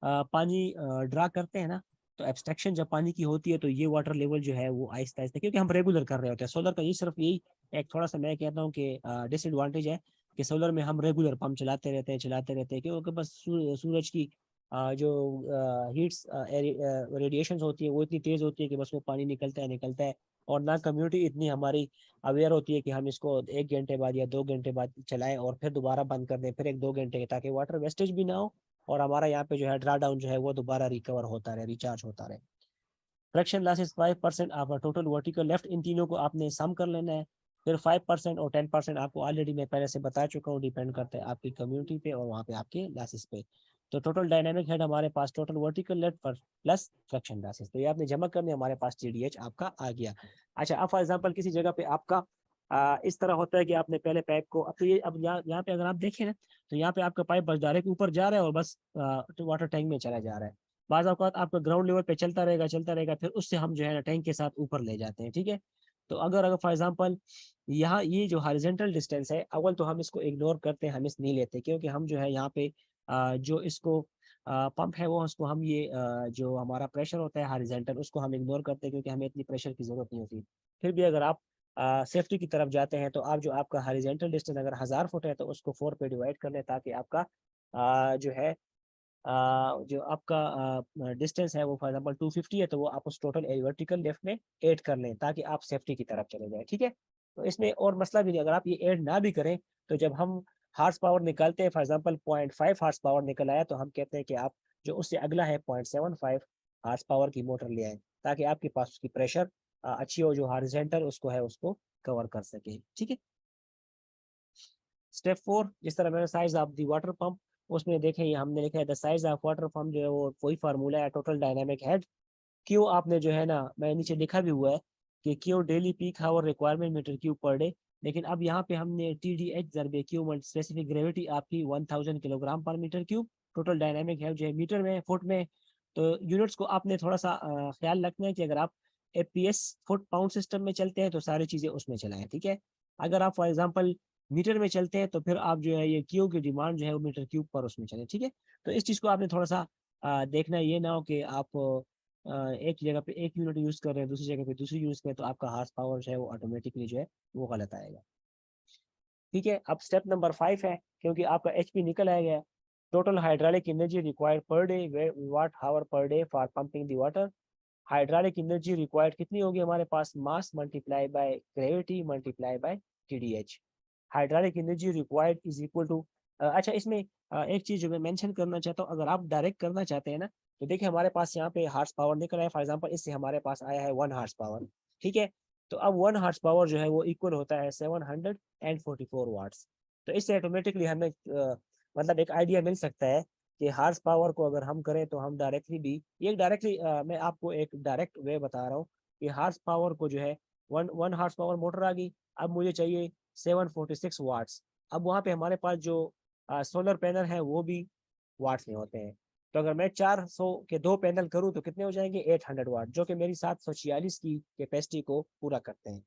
पानी ड्रा करते हैं ना, तो एब्स्ट्रैक्शन जब पानी की होती है तो ये वाटर लेवल जो है वो आहिस्ता आहिस्ता, क्योंकि हम रेगुलर कर रहे होते हैं। सोलर का ये सिर्फ यही एक थोड़ा सा मैं कहता हूँ कि डिसएडवांटेज है कि सोलर में हम रेगुलर पंप चलाते रहते हैं, क्योंकि बस सूरज की जो हीट्स रेडिएशन होती है वो इतनी तेज होती है कि बस वो पानी निकलता है। और ना कम्युनिटी इतनी हमारी अवेयर होती है कि हम इसको 1 घंटे बाद या 2 घंटे बाद चलाएं और फिर दोबारा बंद कर दें, फिर 1-2 घंटे, ताकि वाटर वेस्टेज भी ना हो और हमारा यहाँ पे जो है ड्रा डाउन जो है वो दोबारा रिकवर होता रहे, रिचार्ज होता रहे। Fraction losses 5% of total vertical left, इन तीनों को आपने सम कर लेना है। फिर 5% और 10% आपको ऑलरेडी मैं पहले से बता चुका हूँ, डिपेंड करता है आपकी कम्युनिटी पे और वहाँ पे आपके लॉसेस पे। तो टोटल डायनामिक हेड हमारे पास टोटल वर्टिकल लेफ्ट पर प्लस फ्रैक्शन लॉसेस, तो ये आपने जमा करने, हमारे पास TDH आपका आ गया। अच्छा अब फॉर एग्जाम्पल किसी जगह पे आपका इस तरह होता है कि आपने पहले पाइप को, अब तो ये अब यहाँ पे अगर आप देखें ना, तो यहाँ पे आपका पाइप बस डायरेक्ट ऊपर जा रहा है और बस वाटर टैंक में चला जा रहा है। बाज़ औक़ात आपका ग्राउंड लेवल पे चलता रहेगा, फिर उससे हम जो है ना टैंक के साथ ऊपर ले जाते हैं, ठीक है। तो अगर अगर फॉर एग्जांपल यहाँ ये जो हॉरिजॉन्टल डिस्टेंस है, अव्वल तो हम इसको इग्नोर करते हैं, हम इस नहीं लेते, क्योंकि हम जो है यहाँ पे जो इसको पंप है वो उसको हम ये जो हमारा प्रेशर होता है हॉरिजॉन्टल उसको हम इग्नोर करते हैं, क्योंकि हमें इतनी प्रेशर की जरूरत नहीं होती। फिर भी अगर आप सेफ्टी की तरफ जाते हैं तो आप जो आपका हॉरिजॉन्टल डिस्टेंस अगर 1000 फुट है तो उसको 4 पे डिवाइड कर लें, ताकि आपका जो है जो आपका डिस्टेंस है वो फॉर एग्जांपल 250 है, तो वो आप उस टोटल वर्टिकल लेफ्ट में ऐड कर लें, ताकि आप सेफ्टी की तरफ चले जाए, ठीक है। तो इसमें और मसला भी नहीं, अगर आप ये ऐड ना भी करें तो जब हम हार्स पावर निकालते हैं, फॉर एग्जांपल 0.5 हार्स पावर निकल आया, तो हम कहते हैं कि आप जो उससे अगला है 0.75 हार्स पावर की मोटर ले आए, ताकि आपके पास उसकी प्रेशर अच्छी हो, जो हॉरिजॉन्टल उसको है उसको कवर कर सके। ठीक है। स्टेप 4, जिस तरह मैंने size of the water pump, उसमें देखें ये हमने लिखा है the size of water pump, जो है वो वही फार्मूला है, टोटल डायनामिक हेड। क्यू आपने जो है ना, मैं नीचे लिखा भी हुआ है कि Q daily peak hour requirement metre cube per day, लेकिन अब यहाँ पे हमने टी डी एच जरबे क्यू मल्टी स्पेसिफिक ग्रेविटी आपकी 1000 किलोग्राम पर मीटर क्यूब, टोटल डायनामिक है जो है मीटर में फुट में। तो यूनिट्स को आपने थोड़ा सा ख्याल रखना है कि अगर आप एपीएस फुट पाउंड सिस्टम में चलते हैं तो सारी चीज़ें उसमें चलाएं। ठीक है। अगर आप फॉर एग्जांपल मीटर में चलते हैं तो फिर आप जो है ये क्यू की डिमांड जो है वो मीटर क्यूब पर उसमें चले। ठीक है। तो इस चीज़ को आपने थोड़ा सा देखना, ये ना हो कि आप एक जगह पे एक यूनिट यूज कर रहे हैं, दूसरी जगह पे दूसरी यूज करें, तो आपका हार्स पावर जो है वो ऑटोमेटिकली जो है वो गलत आएगा। ठीक है। अब स्टेप नंबर 5 है, क्योंकि आपका एचपी निकल आएगा, total hydraulic energy required per day watt hour per day for pumping the water. Hydraulic energy required कितनी होगी हमारे पास, mass multiply by gravity multiply by TDH. Hydraulic energy required is equal to, अच्छा इसमें एक चीज जो मैं मेंशन करना चाहता हूँ, अगर आप डायरेक्ट करना चाहते हैं ना, तो देखिए हमारे पास यहाँ पे हार्स पावर निकल आया, फॉर एग्जांपल इससे हमारे पास आया है 1 हार्स पावर। ठीक है। तो अब 1 हार्स पावर जो है वो इक्वल होता है 744 वाट्स। तो इससे ऑटोमेटिकली हमें मतलब एक आइडिया मिल सकता है कि हार्स पावर को अगर हम करें तो हम डायरेक्टली भी, ये डायरेक्टली मैं आपको एक डायरेक्ट वे बता रहा हूँ कि हार्स पावर को जो है, one one horse power motor आ गई, अब मुझे चाहिए 746 वाट्स। अब वहाँ पे हमारे पास जो सोलर पैनल है वो भी वाट्स में होते हैं। तो अगर मैं 400 के 2 पैनल करूँ तो कितने हो जाएंगे, 800 वाट, जो कि मेरी 746 की कैपेसिटी को पूरा करते हैं।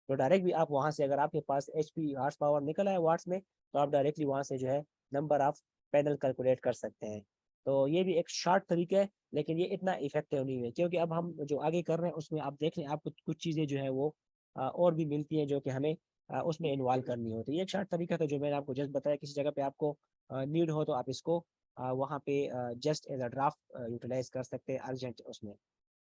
तो डायरेक्ट भी आप वहाँ से, अगर आपके पास एचपी हार्स पावर निकला है वाट्स में, तो आप डायरेक्टली वहाँ से जो है नंबर ऑफ पैनल कैलकुलेट कर सकते हैं। तो ये भी एक शॉर्ट तरीका है, लेकिन ये इतना इफेक्टिव नहीं है, क्योंकि अब हम जो आगे कर रहे हैं उसमें आप देख लें, आपको कुछ चीज़ें जो है वो और भी मिलती हैं जो कि हमें उसमें इन्वॉल्व करनी होती है। ये एक शॉर्ट तरीका था जो मैंने आपको जस्ट बताया, किसी जगह पे आपको नीड हो तो आप इसको वहाँ पे just as a draft utilise कर सकते हैं अर्जेंट उसमें।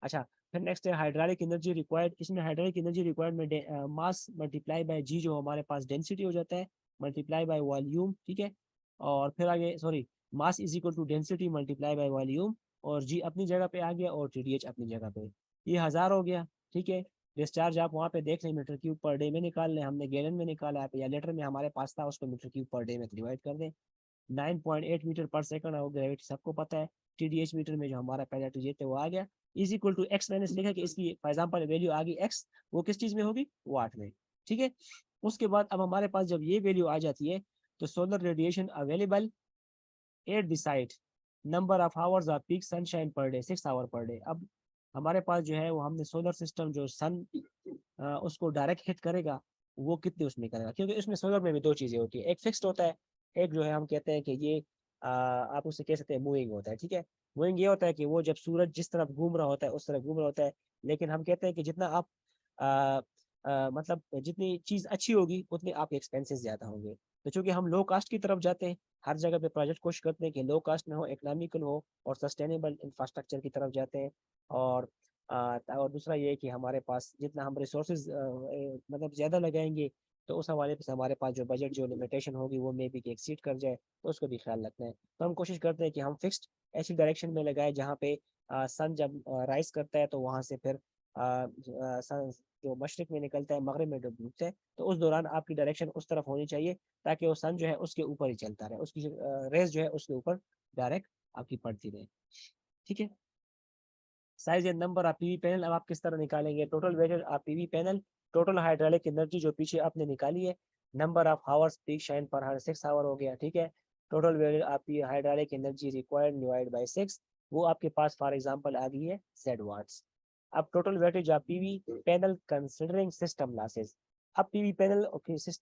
अच्छा, फिर नेक्स्ट है हाइड्रोलिक एनर्जी रिक्वायर्ड। इसमें हाइड्रोलिक एनर्जी रिक्वायर्ड में मास मल्टीप्लाई बाय जी, जो हमारे पास डेंसिटी हो जाता है, मल्टीप्लाई बाय वॉल्यूम। ठीक है। और फिर आगे sorry, mass is equal to density multiply by volume, और जी अपनी जगह पे आ गया और टीडीएच अपनी जगह पे, ये 1000 हो गया। ठीक है। डिस्चार्ज आप वहाँ पे देख लें, मीटर क्यूब पर डे में निकाल लें, हमने गैलन में निकाला है या लीटर में हमारे पास था, उसको मीटर क्यूब पर डे में डिवाइड कर दें। 9.8 मीटर पर सेकंड और ग्रेविटी सबको पता है, टीडीएच मीटर में जो हमारा पहला टीडीएच है वो आ गया। इज इक्वल टू एक्स, मैंने लिखा कि इसकी फॉर एग्जांपल वैल्यू आ गई एक्स, वो किस चीज में होगी, वाट में। ठीक है। उसके बाद अब हमारे पास जब ये वैल्यू आ जाती है, तो solar radiation available at the site, number of hours of peak sunshine per day 6 hour per day. अब हमारे पास जो है वो हमने सोलर सिस्टम जो सन उसको डायरेक्ट हिट करेगा, वो कितने उसमें करेगा, क्योंकि इसमें सोलर में भी दो चीजें होती है, एक फिक्स्ड होता है, एक जो है हम कहते हैं कि ये आप उसे कह सकते हैं मूविंग होता है। ठीक है। मूविंग ये होता है कि वो जब सूरज जिस तरफ घूम रहा होता है उस तरफ घूम रहा होता है, लेकिन हम कहते हैं कि जितना आप आ, मतलब जितनी चीज अच्छी होगी उतने आपके एक्सपेंसेस ज्यादा होंगे। तो चूंकि हम लो कास्ट की तरफ जाते हैं, हर जगह पे प्रोजेक्ट कोशिश करते हैं कि लो कास्ट में हो, इकोनॉमिकल हो और सस्टेनेबल इंफ्रास्ट्रक्चर की तरफ जाते हैं। और और दूसरा ये है कि हमारे पास जितना हम रिसोर्सेज मतलब ज़्यादा लगाएंगे, तो उस हवाले से हमारे पास जो बजट जो लिमिटेशन होगी वो मे बी कि एक्सीड कर जाए, तो उसको भी ख्याल रखना है। तो हम कोशिश करते हैं कि हम फिक्स्ड ऐसी डायरेक्शन में लगाए जहाँ पे सन जब राइज करता है तो वहाँ से फिर सन जो मशरक में निकलता है मगरिब में डूबता है, तो उस दौरान आपकी डायरेक्शन उस तरफ होनी चाहिए, ताकि वो सन जो है उसके ऊपर ही चलता रहे, उसकी रेस जो है उसके ऊपर डायरेक्ट आपकी पड़ती रहे। ठीक है। Size and number of PV panel अब आप किस तरह निकालेंगे, total weightage of PV panel, total hydraulic energy जो पीछे आपने निकाली है, number of hours peak shine पर हर 6 आवर हो गया। ठीक है। Total weightage of hydraulic energy required divide by 6, वो आपके पास फॉर एग्जांपल आ गई है Z वाट्स। अब total weightage of PV panel considering system losses. अब पीवी पैनल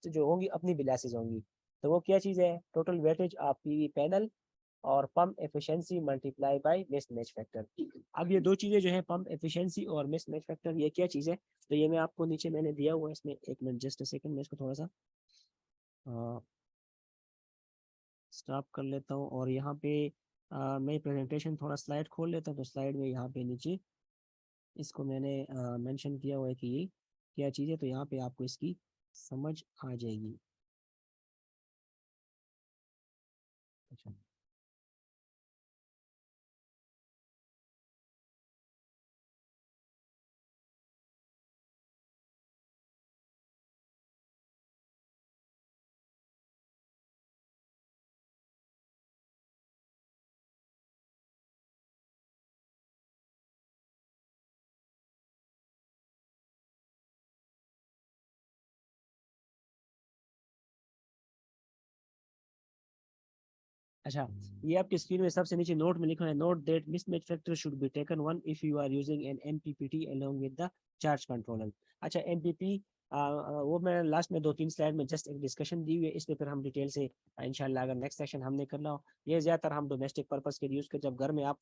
जो होंगी अपनी भी लॉसेस होंगी, तो वो क्या चीज़ है, total weightage of PV panel और pump efficiency multiply by mismatch factor. अब ये दो चीजें जो है, पंप एफिशिएंसी और मिसमैच फैक्टर, ये क्या चीज़ है, तो ये मैं आपको नीचे मैंने दिया हुआ है, इसमें एक मिनट जस्ट सेकंड, मैं इसको थोड़ा सा स्टॉप कर लेता हूँ, और यहाँ पे मैं प्रेजेंटेशन थोड़ा स्लाइड खोल लेता हूँ, तो स्लाइड में यहाँ पे नीचे इसको मैंने मेंशन किया हुआ है कि ये क्या चीज़ है, तो यहाँ पे आपको इसकी समझ आ जाएगी। अच्छा, अच्छा, ये आपकी स्क्रीन में सबसे नीचे नोट में लिखा है, note that mismatch factor should be taken one if you are using an MPPT along with the charge controller. अच्छा, एमपीपी वो मैं लास्ट में 2-3 स्लाइड में जस्ट एक डिस्कशन दी हुई है, इस पे फिर हम डिटेल से इंशाल्लाह अगर नेक्स्ट सेशन हमने करना हो, ये ज़्यादातर हम डोमेस्टिक पर्पस के लिए यूज़ कर, जब घर में आप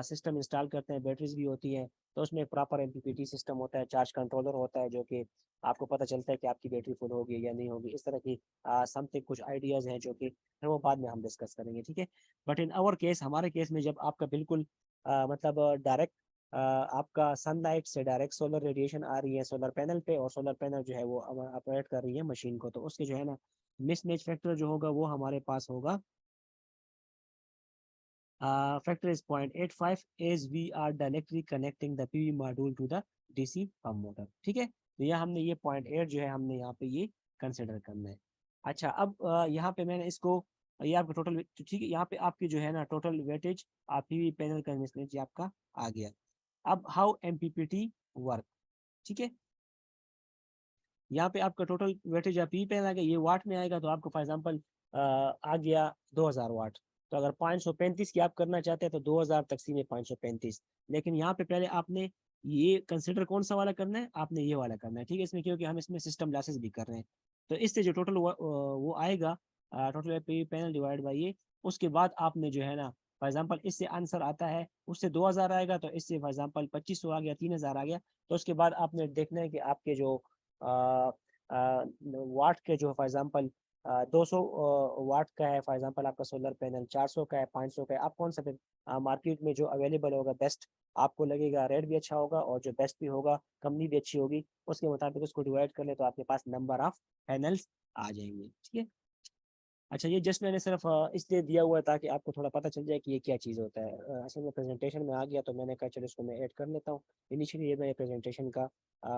सिस्टम इंस्टॉल करते हैं, बैटरीज भी होती हैं, तो उसमें प्रॉपर एमपीपीटी सिस्टम होता है, चार्ज कंट्रोलर होता है, जो कि आपको पता चलता है कि आपकी बैटरी फुल होगी या नहीं होगी। इस तरह की समथिंग कुछ आइडियाज़ हैं जो कि फिर वो बाद में हम डिस्कस करेंगे, ठीक है। बट इन आवर केस, हमारे केस में जब आपका बिल्कुल मतलब डायरेक्ट आपका सनलाइट से डायरेक्ट सोलर रेडिएशन आ रही है सोलर पैनल पे, और सोलर पैनल जो है वो ऑपरेट कर रही है मशीन को, तो उसके जो है ना मिसमैच फैक्टर जो होगा वो हमारे पास होगा, factor is 0.85 as we are directly connecting the PV module to the DC pump motor, ठीक है। तो यह हमने ये 0.8 जो है हमने यहाँ पे ये कंसिडर करना है। अच्छा, अब यहाँ पे मैंने इसको, ये आपका टोटल, ठीक है, यहाँ पे आपकी जो है ना टोटल वेटेज पीवी पैनल का मिसमैच आपका आ गया। अब हाउ एमपीपीटी वर्क, ठीक है, यहाँ पे आपका टोटल वेटेज या पी पैनल आ गया, ये वाट में आएगा, तो आपको फॉर एग्जांपल आ गया 2000 वाट। तो अगर 535 की आप करना चाहते हैं तो 2000 तकसीम 535, लेकिन यहाँ पे पहले आपने ये कंसिडर कौन सा वाला करना है, आपने ये वाला करना है, ठीक है, इसमें क्योंकि हम इसमें सिस्टम लॉसेस भी कर रहे हैं। तो इससे जो टोटल वो आएगा, total P panel divide by ये, उसके बाद आपने जो है ना फॉर एग्जाम्पल इससे आंसर आता है, उससे 2000 आएगा, तो इससे फॉर एग्जाम्पल 2500 आ गया, 3000 आ गया, तो उसके बाद आपने देखना है कि आपके जो वाट के जो फॉर एग्जांपल 200 वाट का है, फॉर एग्जांपल आपका सोलर पैनल 400 का है, 500 का है, आप कौन सा फिर मार्केट में जो अवेलेबल होगा बेस्ट आपको लगेगा, रेट भी अच्छा होगा और जो बेस्ट भी होगा, कंपनी भी अच्छी होगी, उसके मुताबिक उसको डिवाइड कर ले तो आपके पास नंबर ऑफ पैनल्स आ जाएंगे, ठीक है। अच्छा, ये जस्ट मैंने सिर्फ इसलिए दिया हुआ है ताकि आपको थोड़ा पता चल जाए कि ये क्या चीज़ होता है। असल में प्रेजेंटेशन में आ गया तो मैंने कहा चलो इसको मैं ऐड कर लेता हूँ। इनिशियली ये मेरे प्रेजेंटेशन का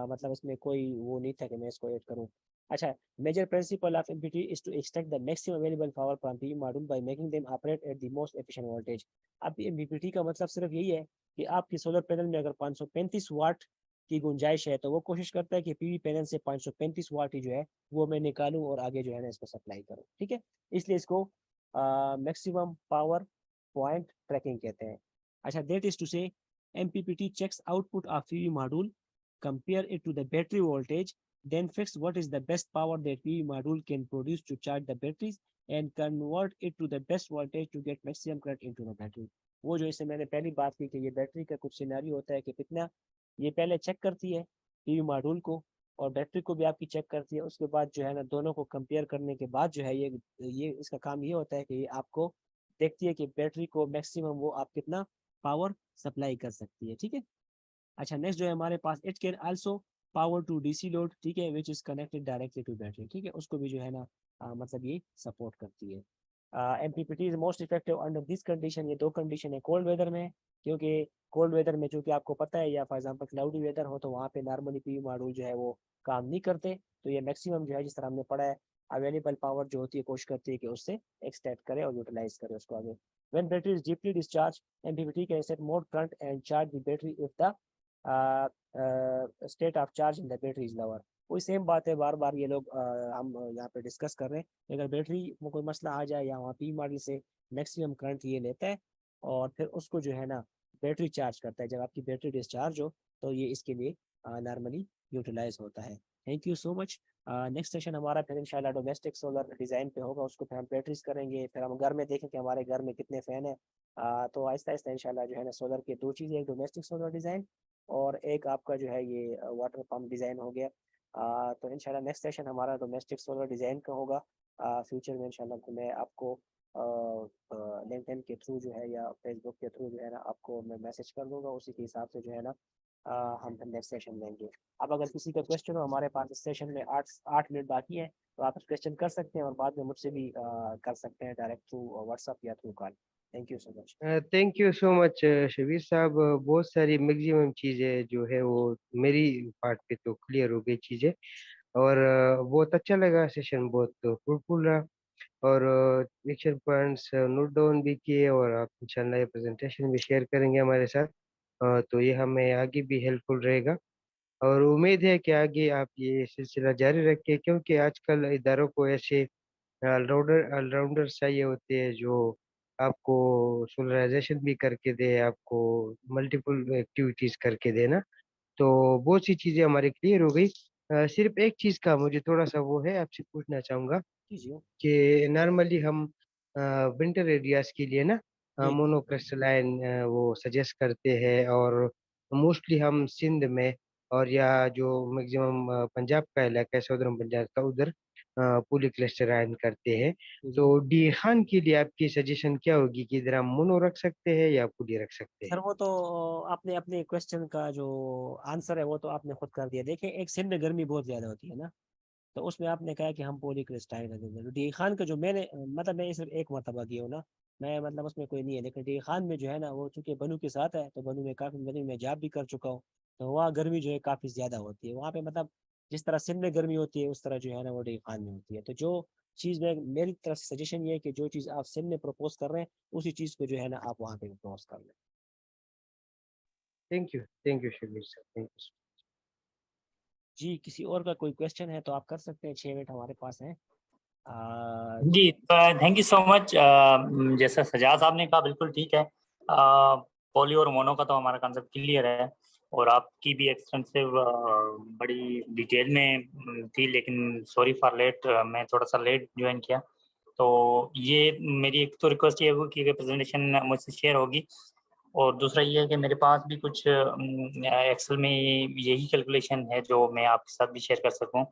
मतलब इसमें कोई वो नहीं था कि मैं इसको ऐड करूँ। अच्छा, major principal of MPT is to extract the maximum available power from PV module by making them operate at the most efficient voltage. अब एमपीटी का मतलब सिर्फ यही है कि आपकी सोलर पैनल में अगर 535 वाट की गुंजाइश है, तो वो कोशिश करता है कि पीवी पैनल से 535 वाट ही जो है वो मैं निकालूं और आगे जो है ना इसको सप्लाई करूं, ठीक है। इसलिए इसको मैक्सिमम पावर पॉइंट ट्रैकिंग कहते हैं। अच्छा, दैट इज टू से MPPT checks output of PV module, compare it to the battery voltage, then fix what is the best power that PV module can produce to charge the batteries and convert it to the best voltage to get maximum current into the battery। वो जो इसे मैंने पहली बात की कि ये battery का कुछ सिनेरियो होता है कि कितना ये पहले चेक करती है पीवी मॉड्यूल को, और बैटरी को भी आपकी चेक करती है, उसके बाद जो है ना दोनों को कंपेयर करने के बाद जो है ये इसका काम ये होता है कि ये आपको देखती है कि बैटरी को मैक्सिमम वो आप कितना पावर सप्लाई कर सकती है, ठीक है। अच्छा, नेक्स्ट जो है हमारे पास, it can also power to DC load, ठीक है, which is connected directly to battery, ठीक है, उसको भी जो है ना मतलब ये सपोर्ट करती है। MPPT is most effective under this condition, ये दो कंडीशन है कोल्ड वेदर में, क्योंकि कोल्ड वेदर में चूंकि आपको पता है, या फॉर एग्जांपल क्लाउडी वेदर हो, तो वहाँ पे नॉर्मली पीवी मॉड्यूल जो है वो काम नहीं करते, तो ये मैक्सिमम जो है जिस तरह हमने पढ़ा है अवेलेबल पावर जो होती है कोशिश करती है कि उससे एक्सट्रैक्ट करे और यूटिलाइज करे उसको आगे। When battery is deeply discharged, MPPT can set more current and charge the battery if the state of charge in the battery is lower। वही सेम बात है, बार बार ये लोग हम यहाँ पे डिस्कस कर रहे हैं, अगर बैटरी में कोई मसला आ जाए या वहाँ पी मॉडल से मैक्सिमम करंट ये लेता है और फिर उसको जो है ना बैटरी चार्ज करता है, जब आपकी बैटरी डिस्चार्ज हो तो ये इसके लिए नॉर्मली यूटिलाइज होता है। Thank you so much. Next session हमारा फिर इंशाल्लाह डोमेस्टिक सोलर डिज़ाइन पे होगा, उसको फिर हम बैटरीज करेंगे, फिर हम घर में देखें कि हमारे घर में कितने फ़ैन है। तो आहिस्ता आहिस्ता इंशाल्लाह जो है ना सोलर के दो चीज़ें, एक डोमेस्टिक सोलर डिज़ाइन और एक आपका जो है ये वाटर पम्प डिज़ाइन हो गया। तो इंशाल्लाह नेक्स्ट सेशन हमारा डोमेस्टिक सोलर डिज़ाइन का होगा। फ्यूचर में इंशाल्लाह तो मैं आपको लिंक्डइन के थ्रू जो है या फेसबुक के थ्रू जो है ना आपको मैं मैसेज कर दूंगा, उसी के हिसाब से जो है ना हम फिर नेक्स्ट सेशन लेंगे। अब अगर किसी का क्वेश्चन हो, हमारे पास इस सेशन में 8 मिनट बाकी है, तो आप क्वेश्चन कर सकते हैं और बाद में मुझसे भी कर सकते हैं डायरेक्ट थ्रू व्हाट्सअप या through call. Thank you so much. Thank you so much Shabir साहब। बहुत सारी मैक्सिमम चीज़ें जो है वो मेरी पार्ट पे तो क्लियर हो गई चीज़ें, और बहुत अच्छा लगा सेशन, बहुत फ्रूटफुल रहा, और एक्शन पॉइंट्स नोट डाउन भी किए, और आप इंशाल्लाह ये प्रेजेंटेशन भी शेयर करेंगे हमारे साथ। तो ये हमें आगे भी हेल्पफुल रहेगा, और उम्मीद है कि आगे आप ये सिलसिला जारी रखें, क्योंकि आजकल इदारों को ऐसे ऑलराउंडर ऑलराउंडर चाहिए होते हैं जो आपको सोलराइजेशन भी करके दे, आपको मल्टीपल एक्टिविटीज करके दे ना। तो बहुत सी चीजें हमारी क्लियर हो गई। सिर्फ एक चीज का मुझे थोड़ा सा वो है, आपसे पूछना चाहूंगा कीजिए। कि नॉर्मली हम विंटर एरियाज के लिए ना जी मोनोक्रिस्टलाइन वो सजेस्ट करते हैं, और मोस्टली हम सिंध में और या जो मैक्सिमम पंजाब का इलाका है, सदर्न पंजाब का, उधर पॉलीक्रिस्टलाइन करते हैं। जी। तो डी खान के लिए आपकी सजेशन क्या होगी कि इधर हम मोनो रख सकते हैं या पुली रख सकते हैं? सर वो तो आपने अपने क्वेश्चन का जो आंसर है वो तो आपने खुद कर दिया। देखिए एक सिंध में गर्मी बहुत ज्यादा होती है ना, तो उसमें आपने कहा कि हम पॉली क्रिस्टाइन रखेंगे। तो डी खान का जो मैंने मतलब मैं सिर्फ एक मरतबा गया हूँ ना, मैं मतलब उसमें कोई नहीं है, लेकिन डी खान में जो है ना वो चूंकि बनू के साथ है, तो बनू में काफी गर्मी में जॉब भी कर चुका हूँ। तो वहाँ गर्मी जो है काफी ज्यादा होती है वहाँ पे, मतलब जिस तरह सिंध में गर्मी होती है उस तरह जो है ना वो डी खान में होती है। तो जो चीज़ में मेरी तरफ से सजेशन ये है कि जो चीज़ आप सिंध में प्रपोज कर रहे हैं उसी चीज़ को जो है ना आप वहाँ पे प्रपोज कर लें। Thank you Shabbir sir, thank you. जी किसी और का कोई क्वेश्चन है तो आप कर सकते हैं, 6 मिनट हमारे पास है। आ, जी थैंक यू सो मच। जैसा सजाद साहब ने कहा बिल्कुल ठीक है। पोली और मोनो का तो हमारा कंसेप्ट क्लियर है, और आपकी भी एक्सटेंसिव बड़ी डिटेल में थी, लेकिन सॉरी फॉर लेट, मैं थोड़ा सा लेट ज्वाइन किया। तो ये मेरी एक तो रिक्वेस्ट ये होगी कि प्रेजेंटेशन मुझसे शेयर होगी, और दूसरा ये है कि मेरे पास भी कुछ एक्सेल में यही कैलकुलेशन है जो मैं आपके साथ भी शेयर कर सकूं,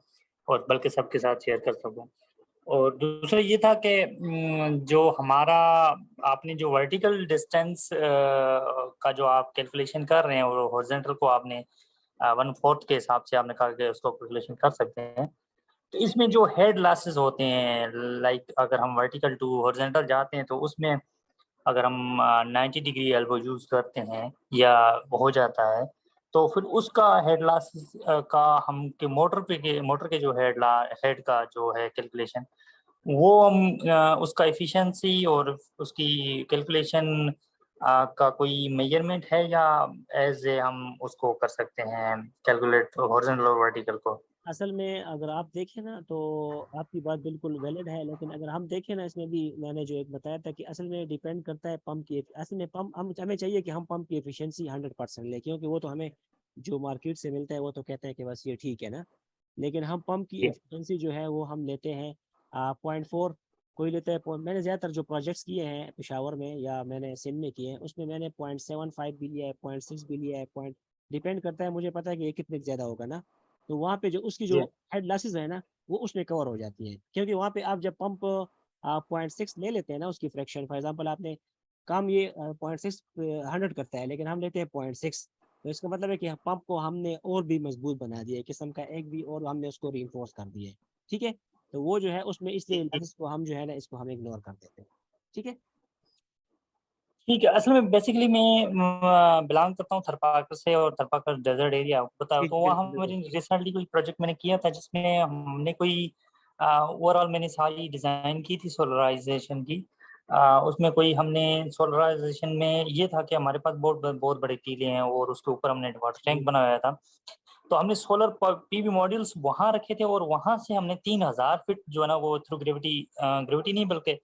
और बल्कि सबके साथ शेयर कर सकूं। और दूसरा ये था कि जो हमारा आपने जो वर्टिकल डिस्टेंस का जो आप कैलकुलेशन कर रहे हैं, और हॉरिजॉन्टल को आपने 1/4 के हिसाब से आपने कहा कि उसको कैलकुलेशन कर सकते हैं। तो इसमें जो हेड लॉसेस होते हैं, लाइक अगर हम वर्टिकल टू हॉरिजॉन्टल जाते हैं तो उसमें अगर हम 90 डिग्री एल्बो यूज करते हैं या हो जाता है, तो फिर उसका हेड लॉस का हम के मोटर के जो हेड का जो है कैलकुलेशन, वो हम उसका एफिशिएंसी और उसकी कैलकुलेशन का कोई मेजरमेंट है, या एज ए हम उसको कर सकते हैं कैलकुलेट हॉरिजॉन्टल और वर्टिकल को? असल में अगर आप देखें ना तो आपकी बात बिल्कुल वैलिड है, लेकिन अगर हम देखें ना इसमें भी मैंने जो एक बताया था कि असल में डिपेंड करता है पंप की। असल में पंप हमें चाहिए कि हम पंप की एफिशिएंसी 100% ले, क्योंकि वो तो हमें जो मार्केट से मिलता है वो तो कहते हैं कि बस ये ठीक है ना। लेकिन हम पंप की एफिशिएंसी जो है वो हम लेते हैं 0.4, कोई लेता है मैंने ज़्यादातर जो प्रोजेक्ट्स किए हैं पेशावर में या मैंने सिंध में किए हैं उसमें मैंने 0.75 भी लिया है, 0.6 भी लिया है, पॉइंट डिपेंड करता है, मुझे पता है कि ये कितने ज़्यादा होगा ना। तो वहाँ पे जो उसकी जो जी हेड लॉसेस है ना वो उसमें कवर हो जाती है, क्योंकि वहाँ पे आप जब पंप 0.6 ले लेते हैं ना उसकी फ्रैक्शन, फॉर एग्जाम्पल आपने काम ये 0.6 100 करता है लेकिन हम लेते हैं 0.6, तो इसका मतलब है कि पंप को हमने और भी मजबूत बना दिया है, किस्म का एक भी और हमने उसको रीइंफोर्स कर दिया है। ठीक है, तो वो जो है उसमें इसलिए इसको हम जो है ना इसको हम इग्नोर कर देते हैं। ठीक है। ठीक है। असल में बेसिकली मैं बिलोंग करता हूँ थरपाकर से, और थरपाकर डेजर्ट एरिया आपको पता है। जी तो जी, वहाँ बिल्कुल बिल्कुल। मेरी रिसेंटली कोई प्रोजेक्ट मैंने किया था जिसमें हमने कोई ओवरऑल मैंने सारी डिज़ाइन की थी सोलराइजेशन की। उसमें कोई हमने सोलराइजेशन में ये था कि हमारे पास बहुत बहुत बड़े टीले हैं, और उसके ऊपर हमने वाटर टैंक जी बनाया था। तो हमने सोलर पीवी मॉड्यूल्स वहाँ रखे थे, और वहाँ से हमने 3000 फीट जो है ना वो थ्रू ग्रेविटी, ग्रेविटी नहीं बल्कि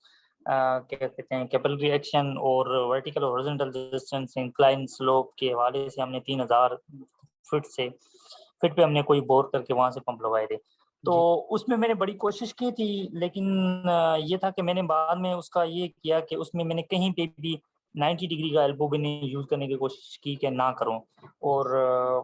क्या कहते हैं कैपिलरी एक्शन और vertical horizontal distance incline slope के हवाले से हमने 3000 फीट पे हमने कोई बोर करके वहां से पंप लगवाए थे। तो जी। उसमें मैंने बड़ी कोशिश की थी, लेकिन ये था कि मैंने बाद में उसका ये किया कि उसमें मैंने कहीं पे भी 90 डिग्री का एल्बो भी नहीं यूज करने की कोशिश की कि ना करूं। और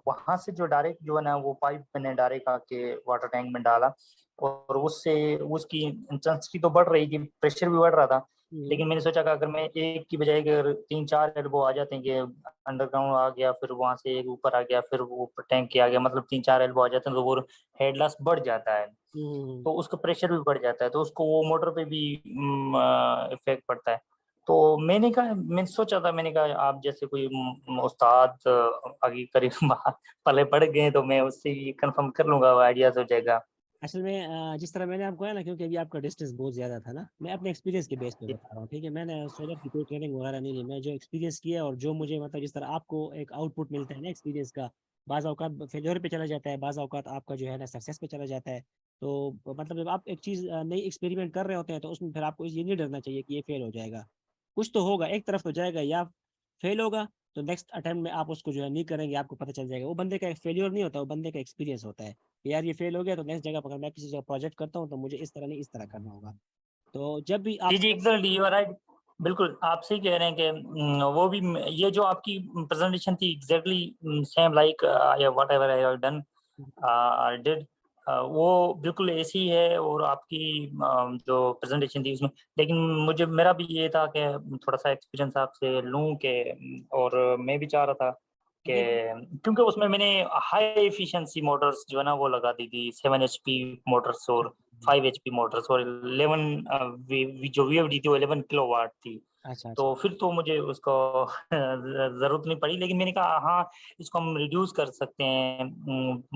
वहां से जो डायरेक्ट जो है ना वो पाइप मैंने डायरेक्ट आके वाटर टैंक में डाला, और उससे उसकी इंटेंसिटी तो बढ़ रही थी, प्रेशर भी बढ़ रहा था। हम्म। लेकिन मैंने सोचा कि अगर मैं एक की बजाय अगर 3-4 एल्बो आ जाते हैं कि अंडरग्राउंड आ गया, फिर वहां से एक ऊपर आ गया, फिर वो टैंक के आ गया, मतलब 3-4 एल्बो आ जाते हैं, तो वो हेड लॉस बढ़ जाता है, हम्म। तो उसका प्रेशर भी बढ़ जाता है, तो उसको वो मोटर पे भी इफेक्ट पड़ता है। तो मैंने सोचा था, मैंने कहा आप जैसे कोई उस्ताद आगे करीब पले पड़ गए, तो मैं उससे भी कंफर्म कर लूंगा, आइडियाज हो जाएगा। असल में जिस तरह मैंने आपको है ना, क्योंकि अभी आपका डिस्टेंस बहुत ज़्यादा था ना, मैं अपने एक्सपीरियंस के बेस पे बता रहा हूँ। ठीक है, मैंने सोलर की कोई ट्रेनिंग वगैरह नहीं ली, मैं जो एक्सपीरियंस किया और जो मुझे मतलब जिस तरह आपको एक आउटपुट मिलता है ना एक्सपीरियंस का, बाज़ औक़ात फेलियर पे चला जाता है, बाज़ औक़ात आपका जो है ना सक्सेस पे चला जाता है। तो मतलब जब आप एक चीज़ नई एक्सपेरिमेंट कर रहे होते हैं तो उसमें फिर आपको ये नहीं डरना चाहिए कि ये फेल हो जाएगा। कुछ तो होगा, एक तरफ तो जाएगा, या फेल होगा तो नेक्स्ट अटेम्प्ट में आप उसको जो है नहीं करेंगे, आपको पता चल जाएगा। वो बंदे का फेलियर नहीं होता, वो बंदे का एक्सपीरियंस होता है कि यार ये फेल हो गया, तो नेक्स्ट जगह पर अगर मैं किसी जगह प्रोजेक्ट करता हूँ तो मुझे इस तरह नहीं इस तरह करना होगा। तो जब भी आप जी एग्जैक्टली, यू आर राइट। बिल्कुल आप सही कह रहे हैं कि वो भी ये जो आपकी प्रेजेंटेशन थी exactly same like what ever I have done I did, वो बिल्कुल ऐसी है। और आपकी जो प्रेजेंटेशन थी उसमें, लेकिन मुझे मेरा भी ये था कि थोड़ा सा एक्सपीरियंस आपसे लूं के, और मैं भी चाह रहा था कि क्योंकि उसमें मैंने हाई एफिशिएंसी मोटर्स जो है ना वो लगा दी थी, 7 HP मोटर्स और 5 HP मोटर्स, और 11 जो VFD थी वो 11 किलोवाट थी। अच्छा तो फिर तो मुझे उसको जरूरत नहीं पड़ी, लेकिन मैंने कहा हाँ इसको हम रिड्यूस कर सकते हैं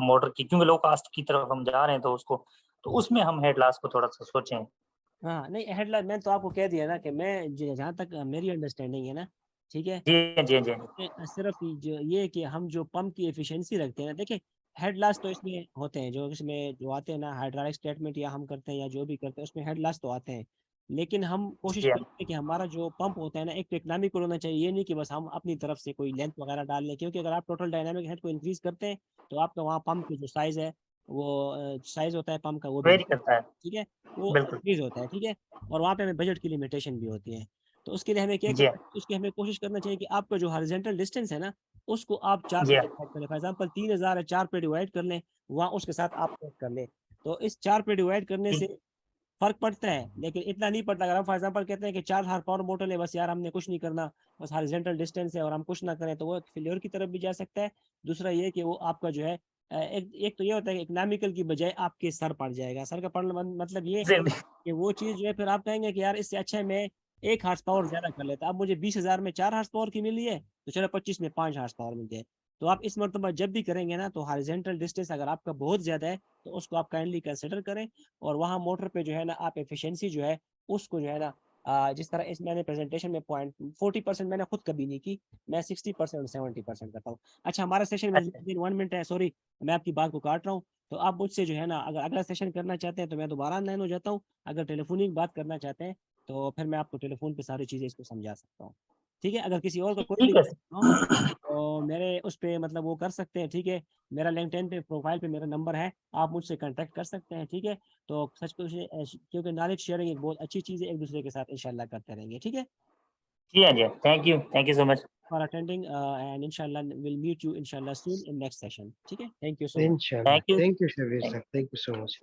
मोटर की, क्योंकि लो कास्ट की तरफ हम जा रहे हैं, तो उसको तो उसमें हम हेड लॉस को थोड़ा सा सोचें। हाँ नहीं, हेडलाइन मैं तो आपको कह दिया ना कि मैं जहाँ तक मेरी अंडरस्टैंडिंग है ना, ठीक है, जी जी जी सिर्फ जो ये कि हम जो पंप की एफिशिएंसी रखते हैं ना, देखिए हेड लॉस तो इसमें होते हैं, जो इसमें जो आते हैं ना हाइड्रोलिक स्टेटमेंट या हम करते हैं या जो भी करते हैं उसमें हेड लॉस तो आते हैं, लेकिन हम कोशिश जी करते हैं कि हमारा जो पंप होता है ना एक तो इकोनॉमिकल होना चाहिए। ये नहीं कि बस हम अपनी तरफ से कोई लेंथ वगैरह डाल लें, क्योंकि अगर आप टोटल डायनामिक हेड को इंक्रीज करते हैं तो आपका वहाँ पंप की जो साइज है, वो साइज होता है पंप का, वो भी वेरी करता है। ठीक है, वो बिल्कुल। इंक्रीज होता है, ठीक है। और वहाँ पे हमें बजट की लिमिटेशन भी होती है। तो उसके लिए हमें क्या जी करना, उसकी हमें कोशिश करना चाहिए कि आपका जो हॉरिजॉन्टल डिस्टेंस है ना उसको आप 4 जी पे डिवाइड करें। फॉर एग्जांपल 3000 है, 4 पे डिवाइड कर लें, वहाँ उसके साथ आप चेक कर लें। तो इस 4 पे डिवाइड करने से फर्क पड़ता है, लेकिन इतना नहीं पड़ता। अगर हम फॉर एग्जांपल कहते हैं कि 4 पावर मोटर है, बस यार हमने कुछ नहीं करना, बस हॉरिजॉन्टल डिस्टेंस है और हम कुछ ना करें, तो वो फेलियर की तरफ भी जा सकता है। दूसरा ये कि वो आपका जो है एक तो ये होता है कि इकोनॉमिकल की बजाय आपके सर पड़ जाएगा। सर का पड़ना मतलब ये जी कि वो चीज़ जो है फिर आप कहेंगे कि यार इससे अच्छा है मैं 1 हार्स पावर ज्यादा कर लेता। अब मुझे 20,000 में 4 हार्स पावर की मिली है, तो चलो 25 में 5 हार्स पावर मिल जाए। तो आप इस मरतबा जब भी करेंगे ना, तो हॉरिजॉन्टल डिस्टेंस अगर आपका बहुत ज्यादा है तो उसको आप काइंडली कंसिडर करें। और वहाँ मोटर पे जो है ना आप एफिशिएंसी जो है उसको जो है ना जिस तरह इस मैंने प्रेजेंटेशन में पॉइंट 40% मैंने खुद कभी नहीं की, मैं 60% 70% करता हूँ। अच्छा हमारा सेशन में अच्छा 1 मिनट है, सॉरी मैं आपकी बात को काट रहा हूँ। तो आप मुझसे जो है ना अगर अगला सेशन करना चाहते हैं तो मैं दोबारा ऑनलाइन हो जाता हूँ। अगर टेलीफोनिक बात करना चाहते हैं तो फिर मैं आपको टेलीफोन पे सारी चीज़ें इसको समझा सकता हूँ, ठीक है। अगर किसी और का कोई भी ठीक है। हो तो मेरे उस पे मतलब वो कर सकते हैं, ठीक है। मेरा लिंक्डइन पे प्रोफाइल पे मेरा नंबर है, आप मुझसे कांटेक्ट कर सकते हैं, ठीक है। तो सच कुछ क्योंकि नॉलेज शेयरिंग एक बहुत अच्छी चीज़ है, एक दूसरे के साथ इंशाल्लाह करते रहेंगे, ठीक है। जी हाँ जी, thank you so much. For attending and इंशाल्लाह विल मीट यू इंशाल्लाह सून इन नेक्स्ट सेशन, ठीक है। Thank you so much. इंशाल्लाह। Thank you. Thank you Shabbir sir, thank you so much.